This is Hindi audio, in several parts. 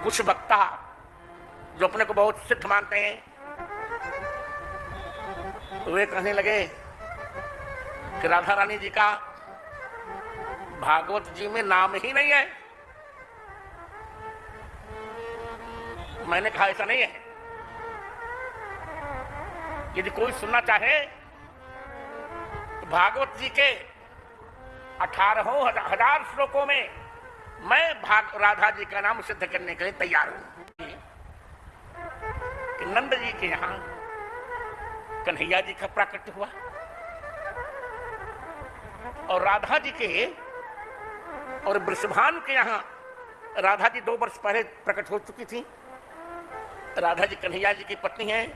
कुछ वक्ता जो अपने को बहुत सिद्ध मानते हैं वे कहने लगे कि राधा रानी जी का भागवत जी में नाम ही नहीं है। मैंने कहा ऐसा नहीं है। यदि कोई सुनना चाहे तो भागवत जी के 18,000 श्लोकों में मैं राधा जी का नाम सिद्ध करने के लिए तैयार हूं कि नंद जी के यहां कन्हैया जी का प्राकट्य हुआ और राधा जी के और वृषभान के यहां राधा जी 2 वर्ष पहले प्रकट हो चुकी थी। राधा जी कन्हैया जी की पत्नी हैं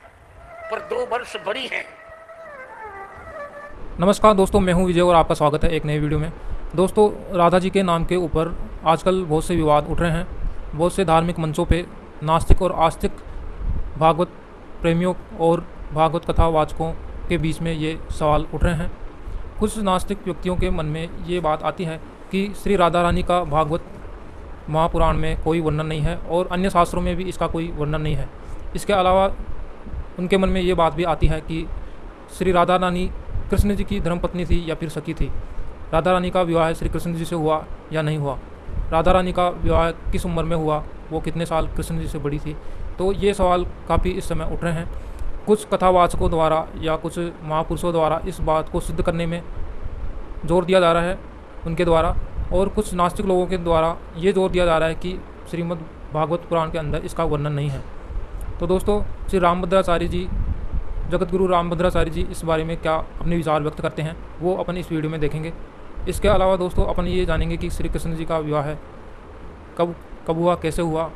पर 2 वर्ष बड़ी हैं। नमस्कार दोस्तों, मैं हूं विजय और आपका स्वागत है एक नई वीडियो में। दोस्तों, राधा जी के नाम के ऊपर आजकल बहुत से विवाद उठ रहे हैं। बहुत से धार्मिक मंचों पे नास्तिक और आस्तिक भागवत प्रेमियों और भागवत कथावाचकों के बीच में ये सवाल उठ रहे हैं। कुछ नास्तिक व्यक्तियों के मन में ये बात आती है कि श्री राधा रानी का भागवत महापुराण में कोई वर्णन नहीं है और अन्य शास्त्रों में भी इसका कोई वर्णन नहीं है। इसके अलावा उनके मन में ये बात भी आती है कि श्री राधा रानी कृष्ण जी की धर्मपत्नी थी या फिर सखी थी। राधा रानी का विवाह श्री कृष्ण जी से हुआ या नहीं हुआ, राधा रानी का विवाह किस उम्र में हुआ, वो कितने साल कृष्ण जी से बड़ी थी। तो ये सवाल काफ़ी इस समय उठ रहे हैं। कुछ कथावाचकों द्वारा या कुछ महापुरुषों द्वारा इस बात को सिद्ध करने में जोर दिया जा रहा है उनके द्वारा, और कुछ नास्तिक लोगों के द्वारा ये जोर दिया जा रहा है कि श्रीमद् भागवत पुराण के अंदर इसका वर्णन नहीं है। तो दोस्तों, श्री रामभद्राचार्य जी, जगत गुरु रामभद्राचार्य जी इस बारे में क्या अपने विचार व्यक्त करते हैं वो अपन इस वीडियो में देखेंगे। इसके अलावा दोस्तों, अपन ये जानेंगे कि श्री कृष्ण जी का विवाह है कब हुआ, कैसे हुआ,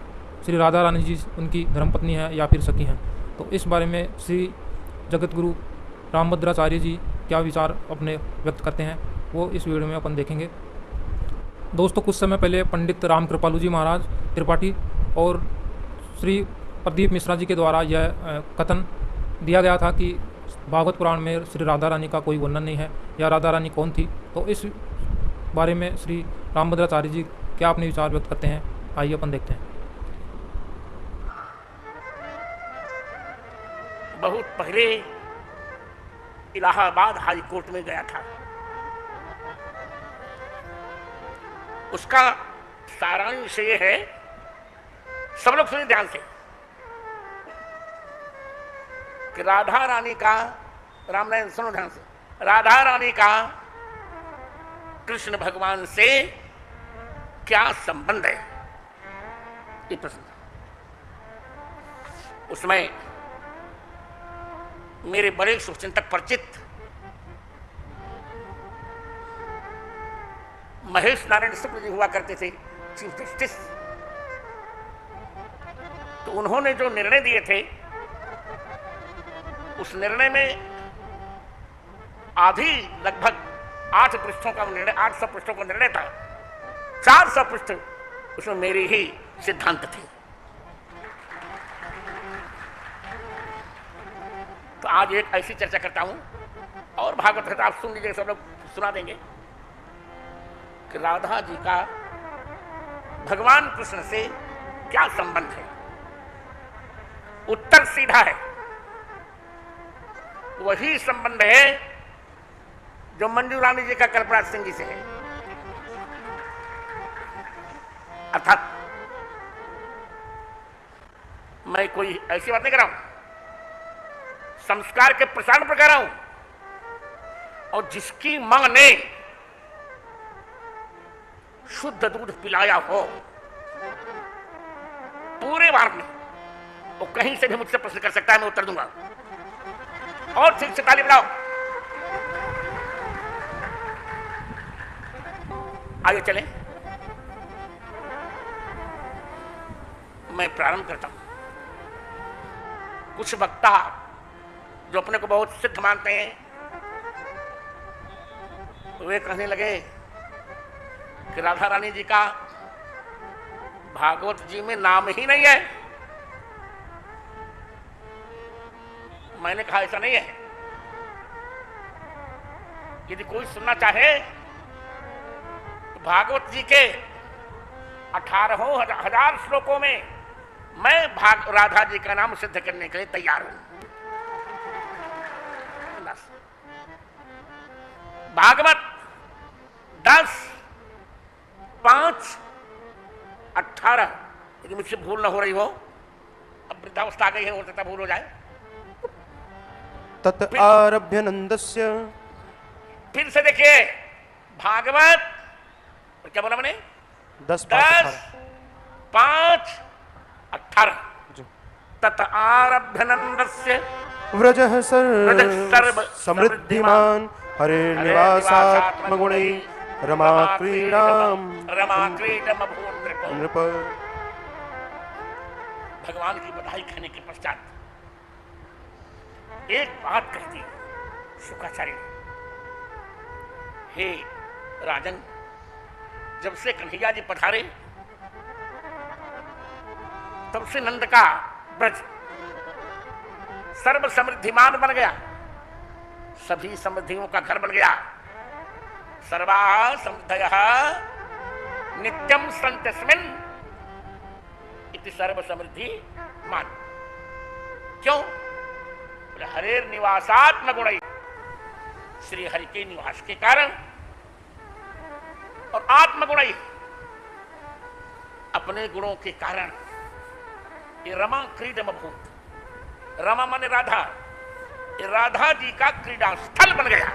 श्री राधा रानी जी उनकी धर्मपत्नी है या फिर सखी हैं। तो इस बारे में श्री जगत गुरु रामभद्राचार्य जी क्या विचार अपने व्यक्त करते हैं वो इस वीडियो में अपन देखेंगे। दोस्तों, कुछ समय पहले पंडित राम कृपालू जी महाराज त्रिपाठी और श्री प्रदीप मिश्रा जी के द्वारा यह कथन दिया गया था कि भागवत पुराण में श्री राधा रानी का कोई वर्णन नहीं है या राधा रानी कौन थी। तो इस बारे में श्री रामभद्राचार्य जी क्या अपने विचार व्यक्त करते हैं, आइए अपन देखते हैं। बहुत पहले इलाहाबाद हाई कोर्ट में गया था। उसका सारांश ये है, सब लोग सुनिए ध्यान से, कि राधा रानी का, रामनारायण सुनो ध्यान से, राधा रानी का कृष्ण भगवान से क्या संबंध है, ये प्रश्न। उसमें मेरे बड़े शुभचिंतक परिचित महेश नारायण शुक्ल जी हुआ करते थे, चीफ जस्टिस। तो उन्होंने जो निर्णय दिए थे उस निर्णय में आधी लगभग 8 पृष्ठों का निर्णय, 800 पृष्ठों का निर्णय था। 400 पृष्ठ उसमें मेरी ही सिद्धांत थे। तो आज एक ऐसी चर्चा करता हूं और भागवत कथा आप सुन लीजिए, सब लोग सुना देंगे कि राधा जी का भगवान कृष्ण से क्या संबंध है। उत्तर सीधा है, वही संबंध है जो मंजू रानी जी का कल्पराज सिंह जी से है। अर्थात मैं कोई ऐसी बात नहीं कर रहा हूं, संस्कार के प्रसारण पर कर रहा हूं। और जिसकी मां ने शुद्ध दूध पिलाया हो पूरे भारत में, वो कहीं से भी मुझसे प्रश्न कर सकता है, मैं उत्तर दूंगा। और ठीक से ताली बजाओ। आगे चले, मैं प्रारंभ करता हूं। कुछ वक्ता जो अपने को बहुत सिद्ध मानते हैं वे कहने लगे कि राधा रानी जी का भागवत जी में नाम ही नहीं है। मैंने कहा ऐसा नहीं है। यदि कोई सुनना चाहे तो भागवत जी के 18,000 श्लोकों में मैं राधा जी का नाम सिद्ध करने के लिए तैयार हूं। बस। भागवत 10:5:18। यदि मुझसे भूल ना हो रही हो, अब वृद्धावस्था आ गई है, हो सकता भूल हो जाए। तत् आरभ्य नंदस्य। फिर से देखिए, भागवत और क्या बोला मैंने, 10:5:18 तत् आरभ्य नंदस्य व्रजः सर्व समृद्धिमान हरे निवासात्मगुणै रमा क्रीडम नृप। भगवान की बधाई कहने के पश्चात एक बात कहती शुक्राचार्य, हे राजन, जब से कन्हैया जी पधारे तब से नंद का ब्रज सर्व समृद्धिमान बन गया, सभी समृद्धियों का घर बन गया। सर्वा समृद्धयः नित्यम सन्तस्मिन् इति सर्व समृद्धि मान। क्यों? बोले हरेर निवासात्म गुणै, श्री हरि के निवास के कारण, और आत्मगुणै, अपने गुणों के कारण ये रमा क्रीडम अभूत। रमा माने राधा, ये राधा जी का क्रीडा स्थल बन गया।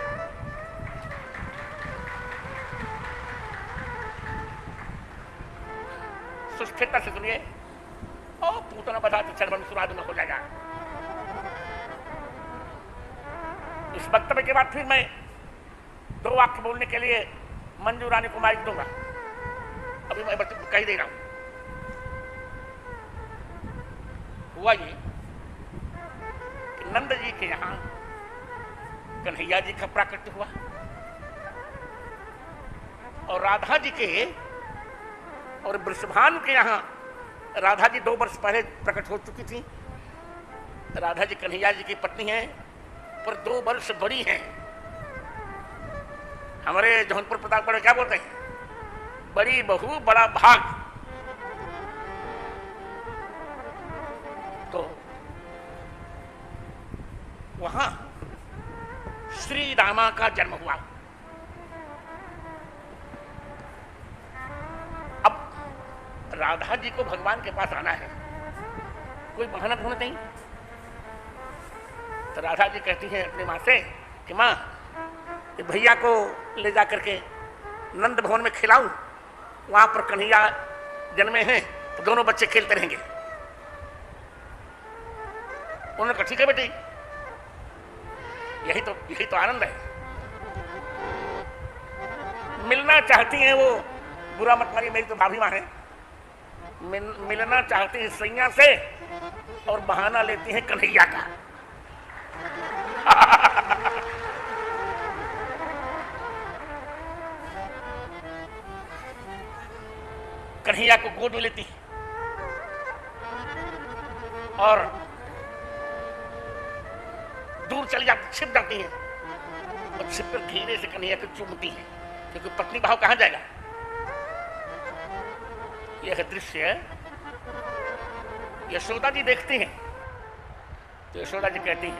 सुस्थिरता से सुनिए, और पूतना बता तो चरण सुना दूंगा, हो जाएगा। इस वक्तव्य के बाद फिर मैं 2 वाक्य बोलने के लिए मंजू रानी को माइक दूंगा। अभी मैं कह दे रहा हूं। हुआ ये कि नंद जी के यहां कन्हैया जी का प्राकट्य हुआ, और राधा जी के और वृषभान के यहां राधा जी 2 वर्ष पहले प्रकट हो चुकी थी। राधा जी कन्हैया जी की पत्नी हैं, पर 2 वर्ष बड़ी हैं। हमारे जौनपुर प्रतापगढ़ में क्या बोलते हैं, बड़ी बहू बड़ा भाग। तो वहां श्री रामा का जन्म हुआ। अब राधा जी को भगवान के पास आना है, कोई बहाना ढूंढना चाहिए। तो राधा जी कहती है अपनी माँ से कि माँ, भैया को ले जा करके नंद भवन में खिलाऊं, वहां पर कन्हैया जन्मे हैं तो दोनों बच्चे खेलते रहेंगे। उन्होंने कहा ठीक है बेटी, यही तो आनंद है। मिलना चाहती हैं वो, बुरा मत मानिए, मेरी तो भाभी माँ है। मिलना चाहती हैं सैया से और बहाना लेती हैं कन्हैया का। कन्हैया को गोद में लेती और दूर चली जाती, छिप जाती है, और छिप कर धीरे से कन्हैया को चूमती है, क्योंकि पत्नी भाव कहां जाएगा। यह दृश्य यशोदा जी देखती हैं। तो यशोदा जी कहती हैं,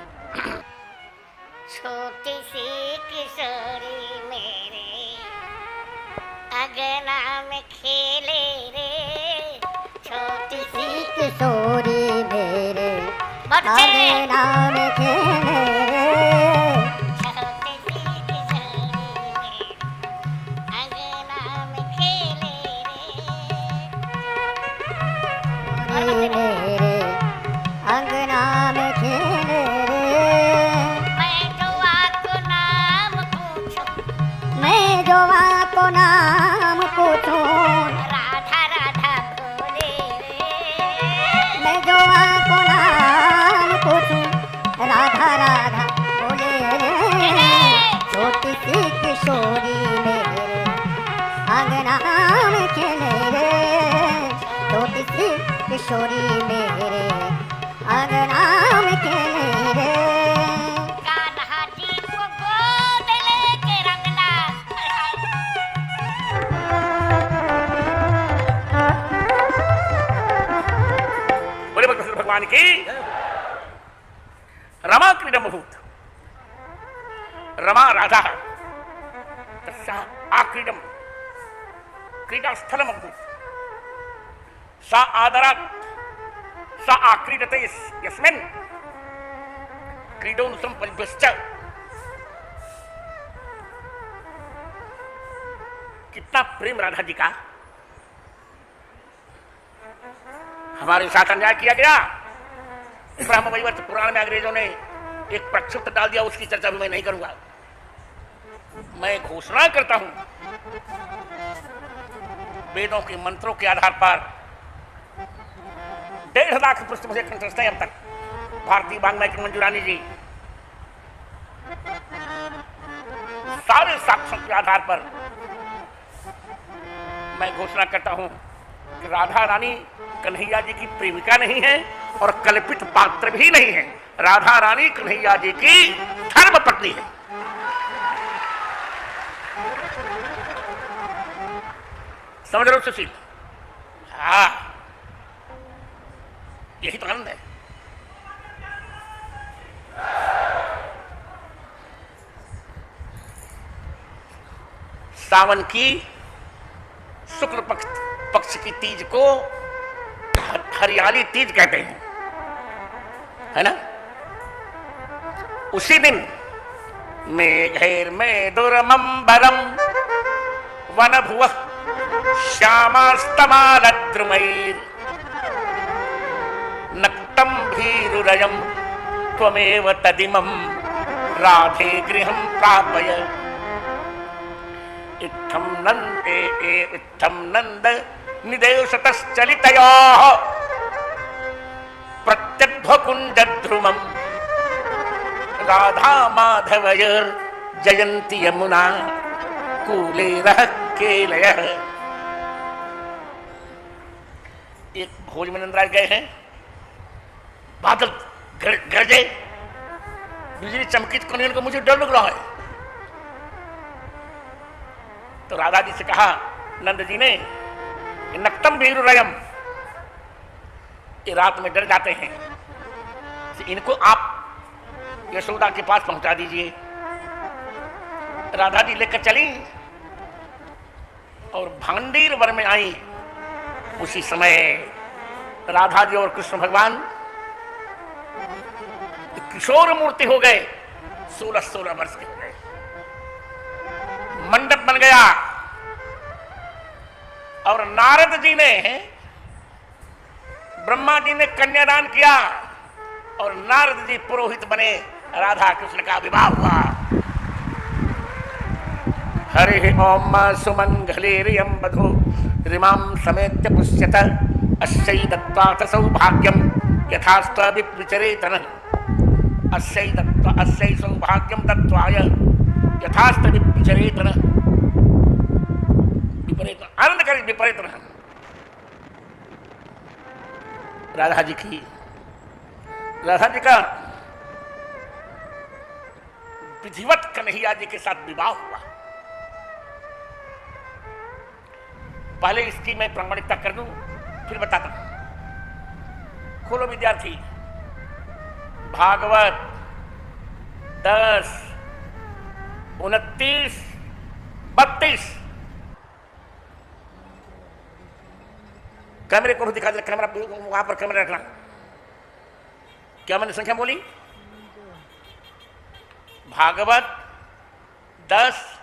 छोटी सी किशोरी मेरे अगना में खेले रे, छोटी सी किशोरी मेरे अगना में खेले रे, छोटी सी किशोरी मेरे अगना में खेले रे, मेरे अंगना में खेले रे। मैं जो आपको नाम पूछूं, राधा राधा बोले रे। मैं जो आपको नाम पूछूं, राधा राधा बोले रे। छोटी सी किशोरी मेरे अंगना में खेले रे, छोटी सी किशोरी मेरे अंगना में खेले रे। कान्हा जी को गोद लेके रंगना, भगवान की रमा क्रीडा मुहूर्त रमा राधा तस्याः आक्रीडम क्रीडा स्थलम अभूत् सा आदरात् सा आक्रीडते यस्मिन् क्रीडोनुसं परिभ्यश्च। कितना प्रेम राधा जी का। हमारे साथ अन्याय किया गया, ब्रह्म वैवर्त पुराण में अंग्रेजों ने एक प्रक्षुब्ध डाल दिया, उसकी चर्चा भी मैं नहीं करूंगा। मैं घोषणा करता हूं वेदों के मंत्रों के आधार पर 1.5 लाख पृष्ठ मुझे कंठस्थ हैं अब तक। भारतीय वाङ्मय की मंजूरानी जी सारे साक्ष्यों के आधार पर मैं घोषणा करता हूं कि राधा रानी कन्हैया जी की प्रेमिका नहीं है और कल्पित पात्र भी नहीं है। राधा रानी कन्हैया जी की धर्म पत्नी है। समझ रहे हो सुशील? हाँ, यही तो आनंद है। सावन की शुक्ल पक्ष की तीज को हरियाली तीज कहते हैं, है ना? उसी दिन मेघैर में दुर्मंबरम वन भुव श्यामास्तमालद्रुमैर नक्तम भीरुरयम त्वमेव तदिमं राधे गृहं प्रापय। इत्थं नंद निदेशतश्चलितयोः प्रत्यध्वकुंजद्रुमं राधा माधवयोर जयन्ति यमुना कूले रह केलयः। एक भोज में नंदराज गए हैं, बादल गरजे, बिजली चमकी, तो कन्हैया को मुझे डर लग रहा है। तो राधा जी से कहा नंद जी ने, नक्तम भीरुरयम, ये रात में डर जाते हैं, इनको आप यशोदा के पास पहुंचा दीजिए। राधा जी लेकर चली और भांडीर वर में आई। उसी समय राधा जी और कृष्ण भगवान किशोर मूर्ति हो गए, 16-16 वर्ष के हो गए। मंडप बन गया और नारद जी ने, ब्रह्मा जी ने कन्यादान किया और नारद जी पुरोहित बने। राधा कृष्ण का विवाह हुआ। हरि ओम सुमंगलेरियं वधू रिमां समेत्य पुष्यत अस्यै दत्त्वाथ सौभाग्यं यथास्त्व विचरेतन। अस्यै सौभाग्यं दत्त्वाय यथास्त्व विचरेतन। विपरीत आनंद करें, विपरीत न। राधा जी का विधिवत कन्हैया जी के साथ विवाह हुआ। पहले इसकी मैं प्रामाणिकता कर दूं, फिर बताता हूं। खोलो विद्यार्थी, भागवत 10, 29, 32। कैमरे को दिखा दे, कैमरा वहां पर कैमरा रखना। क्या मैंने संख्या बोली? भागवत 10,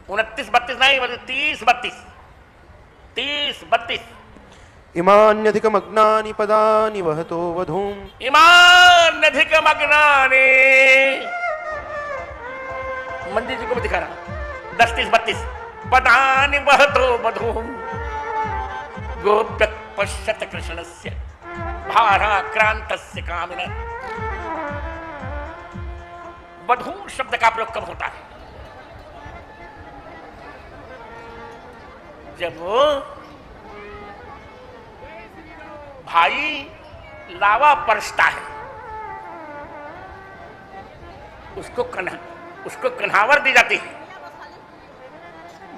29, 32 नहीं, 30, 32। 30, 32। इमान्यधिकमग्नानि पदानि वहतो वधूम्। इमान्यधिकमग्नानि, मंदिर जी को भी दिखा रहा। 10, 30, 32 पदानि वहतो वधूम् गोप्य पश्यत कृष्णस्य भाराक्रांतस्य कामिनः। वधू शब्द का प्रयोग कब होता है? जब भाई लावा परसता है, उसको कन्हावर दी जाती है।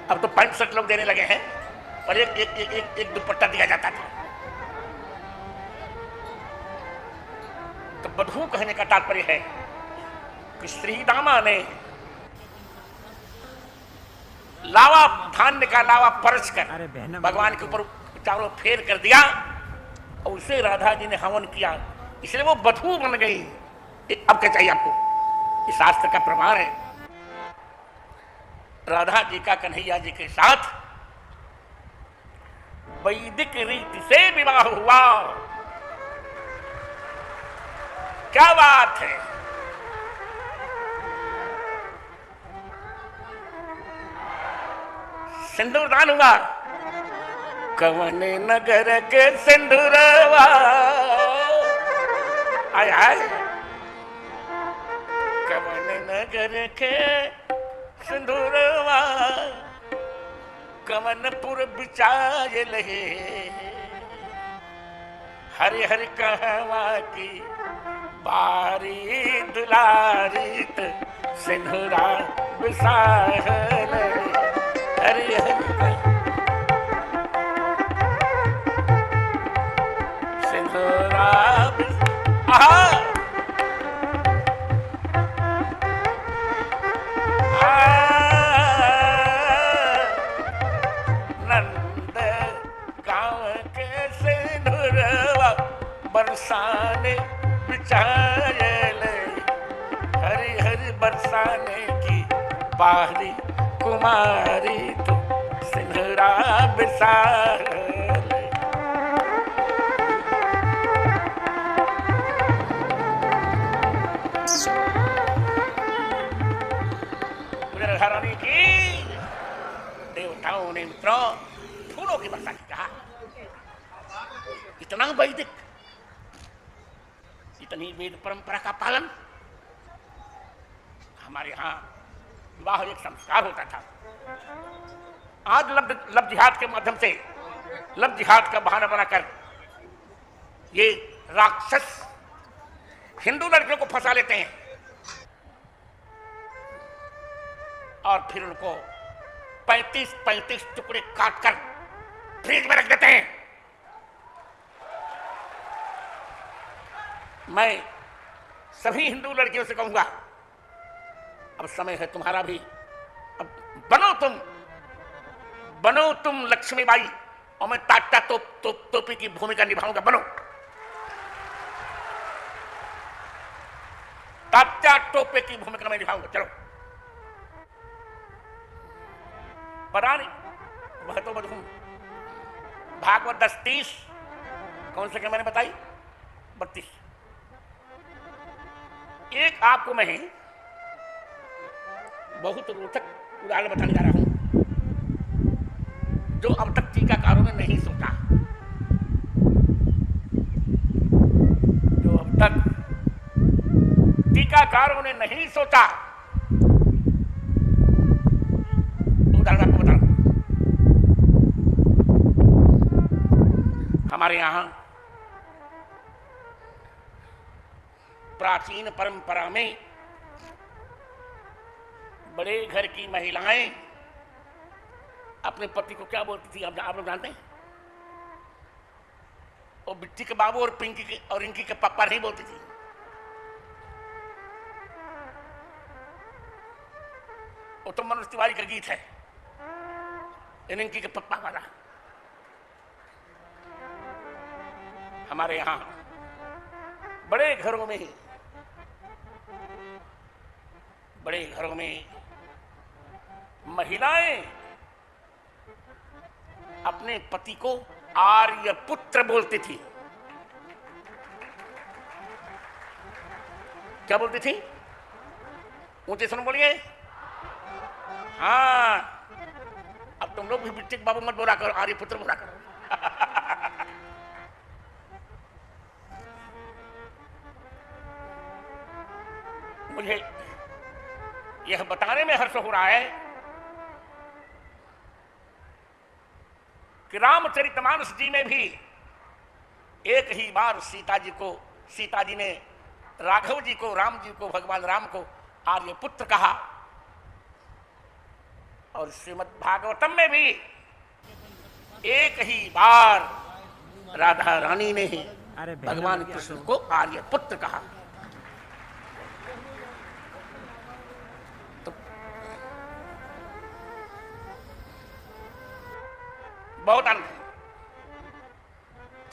अब तो 5 शर्ट लोग देने लगे हैं और एक दुपट्टा दिया जाता था। बधू कहने का तात्पर्य है कि श्री दामा ने लावा धान्य का लावा परस कर भगवान के ऊपर चारों फेर कर दिया और उसे राधा जी ने हवन किया, इसलिए वो बधू बन गई। अब क्या चाहिए आपको? इस शास्त्र का प्रमाण है। राधा जी का कन्हैया जी के साथ वैदिक रीति से विवाह हुआ। क्या बात है! सिंदूरदान हुआ। कवन नगर के सिंदूरवा, आय आय, कवन नगर के सिंदूरवा, कवनपुर बिचाए लहे, हरि हरि कहवा की बारी दुलारित सिंदूरा बिसाहल, हरि हरि सिंदूरा नंद गाँव के सिंदूरवा बरसाने बिचायल, हरि हरि बरसाने की बाहरी कुमारी तो सिंदूरा बिसाल। रानी की देवताओं ने मित्रों फूलों की वर्षा की कहा। इतना वैदिक, इतनी वेद परंपरा का पालन। हमारे यहाँ विवाह एक संस्कार होता था। आज लब जिहाद के माध्यम से, लब जिहाद का बहाना बनाकर ये राक्षस हिंदू लड़कियों को फंसा लेते हैं और फिर उनको 35-35 टुकड़े काटकर फ्रिज में रख देते हैं। मैं सभी हिंदू लड़कियों से कहूंगा, अब समय है तुम्हारा भी, अब बनो तुम लक्ष्मीबाई और मैं तात्या टोपी की भूमिका निभाऊंगा। बनो तात्या टोपे की भूमिका मैं निभाऊंगा। चलो, पता नहीं वह तो बधू। भागवत 10:30 कौन से मैंने बताई? 32। एक आपको मैं बहुत रोचक उदाहरण बताने जा रहा हूं जो अब तक टीकाकारों ने नहीं सोचा, जो अब तक टीकाकारों ने नहीं सोचा। उदाहरण आपको बता रहा हूं। हमारे यहां प्राचीन परंपरा में बड़े घर की महिलाएं अपने पति को क्या बोलती थी? आप लोग जानते हैं? वो बिट्टी के बाबू और पिंकी के और इनकी के पापा नहीं बोलती थी। वो तो मनोज तिवारी का गीत है, इनकी के पप्पा वाला। हमारे यहां बड़े घरों में महिलाएं अपने पति को आर्यपुत्र बोलती थी। क्या बोलती थी? ऊंचे सुन बोलिए। हाँ, अब तुम लोग भी बिट्टी के बाबू मत बोला करो, आर्यपुत्र बोला करो। मुझे यह बताने में हर्ष हो रहा है कि रामचरितमानस जी में भी एक ही बार सीता जी ने राघव जी को, राम जी को, भगवान राम को आर्यपुत्र कहा, और श्रीमद् भागवतम में भी एक ही बार राधा रानी ने ही भगवान कृष्ण को आर्यपुत्र कहा।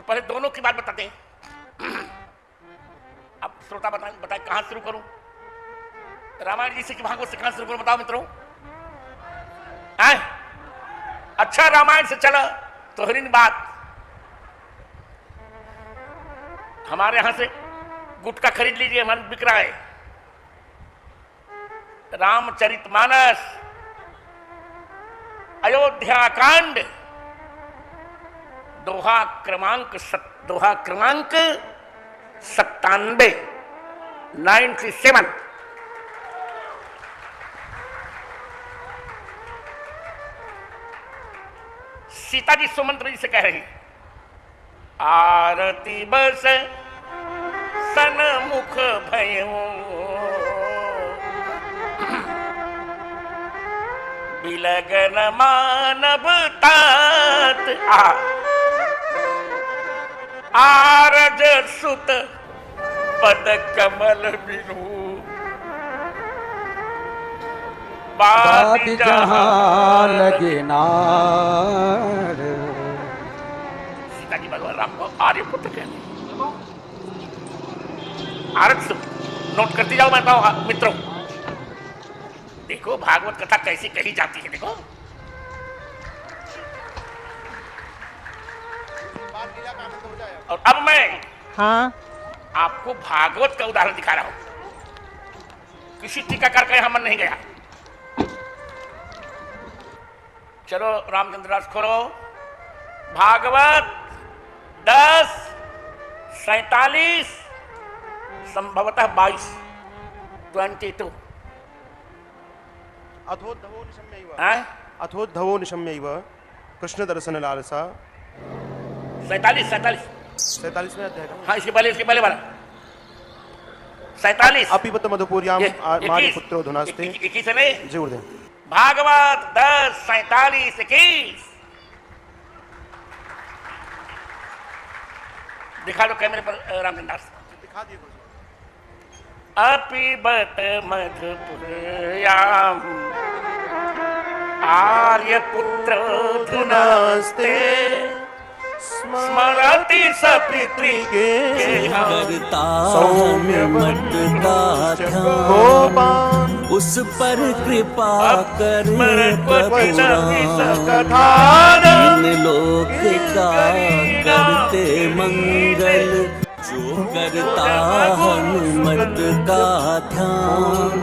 पहले दोनों की बात बताते हैं। अब श्रोता बताए कहां शुरू करूं? रामायण जी से कि भागवत से कहां शुरू करूं? बताओ मित्रों। अच्छा, रामायण से चला तो हरिन बात। हमारे यहां से गुटखा खरीद लीजिए, हमारे बिक रहा है। रामचरितमानस, अयोध्या कांड, दोहा क्रमांक 97, 97। सीता जी सुमंत्र जी से कह रही, आरती बस सन्मुख भयो, बिलगन मानव तात, आरज सुत पद कमल बिनु, बात जहां लगे नार। सीता जी भगवान राम को आर्यपुत्र कहते हैं। आरज नोट करती जाओ मैं बताऊंगा मित्रों। देखो भागवत कथा कैसी कही जाती है। देखो और अब मैं आपको भागवत का उदाहरण दिखा रहा हूं। किसी टीकाकार का यहां मन नहीं गया। चलो रामचंद्र दास खोलो भागवत 10:47 संभवतः 22। अथोद्धवो निशम्यैव कृष्ण दर्शन लालसा। 47 में अध्याय। हाँ, इसके पहले वाला 47। अपिबत मधुपुर्याम मारी पुत्रो धुनास्ते। 21 से नहीं, जोड़ दें। भागवत 10:47-21। दिखा दो कैमरे पर रामचंद्र दास। दिखा दिए। अपिबत मधुपुर्याम आर्यपुत्र धुनास्ते, स्मरति सपितृके करता सौम्य मत का गोपान उस पर कृपा करे प्रभु कथान इन लोक का करते मंगल, जो करता हनुमत का ध्यान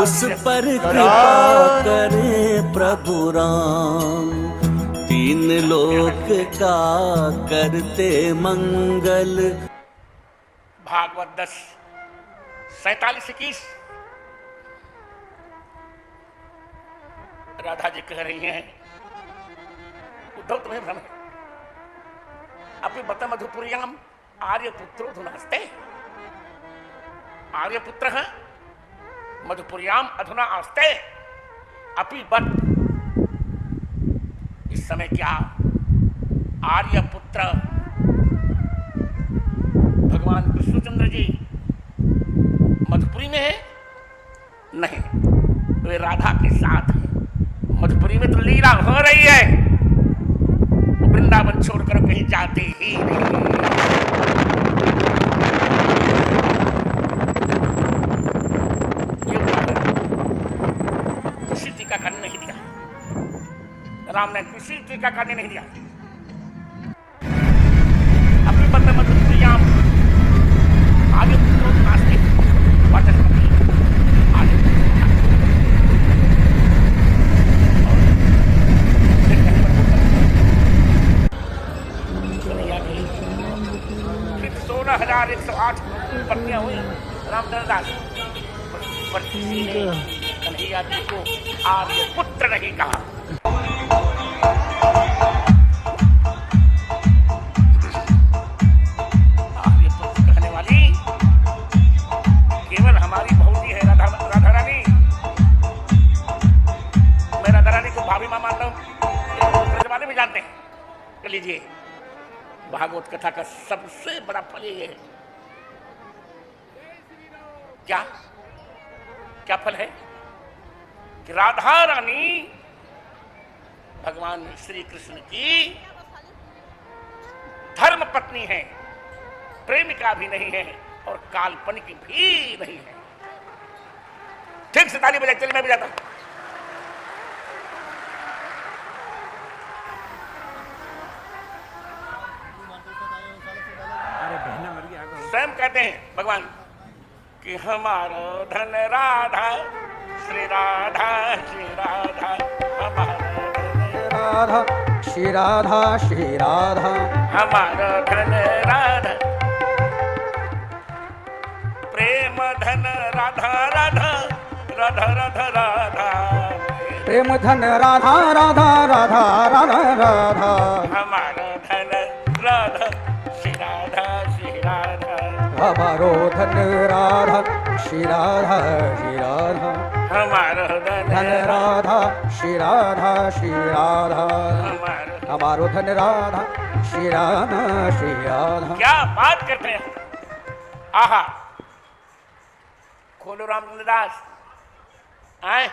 उस पर कृपा करे प्रभु राम। तीन लोक का करते मंगल। भागवत 10:47-21। राधा जी कह रही हैं, उद्धव तुम्हें भ्रम है। अपनी बता मधुपुर्याम आर्यपुत्रो धुनास्ते। आर्यपुत्र है, मधुपुर्याम अधुना आस्ते। अपि बत, इस समय क्या आर्यपुत्र भगवान कृष्णचंद्र जी मधुपुरी में है? नहीं, वे राधा के साथ हैं। मधुपुरी में तो लीला हो रही है, वृंदावन छोड़कर कहीं जाते ही नहीं। किसी टीका करने नहीं दिया, राम ने किसी टीका करने नहीं दिया। अपनी बंद मधुपुर्याम आगे पुत्रों को नाचते वाचन आगे फिर 16,108 पत्नियां हुई रामचंद्र दास, पर किसी ने कन्हैया जी को आर्य पुत्र नहीं कहा। आर्य पुत्र कहने वाली केवल हमारी भौजी है राधा रानी। मैं राधा रानी को भाभी मां मानता हूं, ब्रजवाले भी जानते हैं। कर लीजिए, भागवत कथा का सबसे बड़ा फल ये है। क्या क्या फल है कि राधा रानी भगवान श्री कृष्ण की धर्म पत्नी है, प्रेमिका भी नहीं है और काल्पनिक भी नहीं है। ठीक से ताली बजाए, चल मैं भी जाता हूं। स्वयं कहते हैं भगवान कि हमारा धन राधा, श्री राधा श्री राधा, हमारा राधा श्री राधा श्री राधा, हमारा धन राधा, प्रेम धन राधा राधा, राधा राधा राधा, प्रेम धन राधा राधा राधा राधा राधा, हमारा धन राधा श्री राधा श्री राधा, हमारो धन राधा श्री राधा श्री राधा, हमारा धन राधा श्री राधा श्री राधा, हमारा। हमारो धन राधा श्री राधा श्री राधा। क्या बात करते हैं, आहा। खोलो रामचंद्र दास, आए